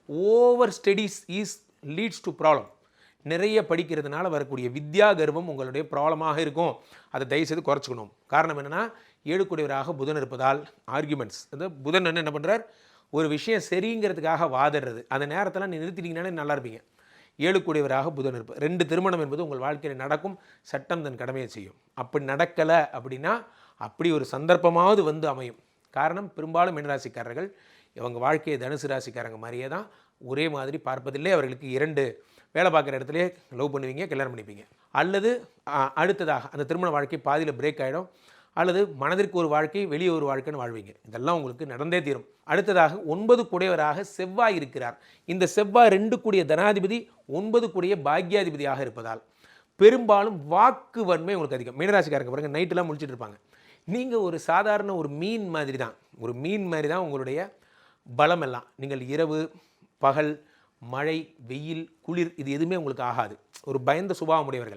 Over studies leads to problem. நிறைய படிக்கிறதுனால வரக்கூடிய வித்யா கர்வம் உங்களுடைய ப்ராப்ளமாக இருக்கும். அதை தயவுசெய்து குறைச்சிக்கணும். காரணம் என்னென்னா, 7 கூடியவராக புதன் இருப்பதால் ஆர்குமெண்ட்ஸ், அந்த புதன் என்ன பண்ணுறார், ஒரு விஷயம் சரிங்கிறதுக்காக வாதிடுறது, அந்த நேரத்தில் நிறுத்திட்டீங்கன்னாலே நல்லா இருப்பீங்க. 7 கூடியவராக புதன் இருப்பார். 2 திருமணம் என்பது உங்கள் வாழ்க்கையில் நடக்கும். சட்டம் தன் கடமையை செய்யும். அப்படி நடக்கலை அப்படின்னா அப்படி ஒரு சந்தர்ப்பமாவது வந்து அமையும். காரணம், பெரும்பாலும் மீனராசிக்காரர்கள் இவங்க வாழ்க்கையை தனுசு ராசிக்காரங்க மாதிரியே தான் ஒரே மாதிரி பார்ப்பதில்லை. அவர்களுக்கு 2 வேலை பார்க்குற இடத்துலையே லவ் பண்ணுவீங்க, கல்யாணம் பண்ணிப்பீங்க. அல்லது அடுத்ததாக அந்த திருமண வாழ்க்கை பாதியில் பிரேக் ஆகிடும். அல்லது மனதிற்கு ஒரு வாழ்க்கை, வெளியே ஒரு வாழ்க்கைன்னு வாழ்வீங்க. இதெல்லாம் உங்களுக்கு நடந்தே தீரும். அடுத்ததாக 9 கூடியவராக செவ்வாய் இருக்கிறார். இந்த செவ்வாய் 2 கூடிய தனாதிபதி, 9 கூடிய பாக்யாதிபதியாக இருப்பதால் பெரும்பாலும் வாக்கு வன்மை உங்களுக்கு அதிகம். மீனராசிக்காரங்க பாருங்க, நைட்டெல்லாம் முழிச்சிட்டு இருப்பாங்க. நீங்கள் ஒரு சாதாரண ஒரு மீன் மாதிரி தான் உங்களுடைய பலம் எல்லாம். நீங்கள் இரவு பகல், மழை, வெயில், குளிர் இது எதுவுமே உங்களுக்கு ஆகாது. ஒரு பயந்த சுபாவம் உடையவர்கள்.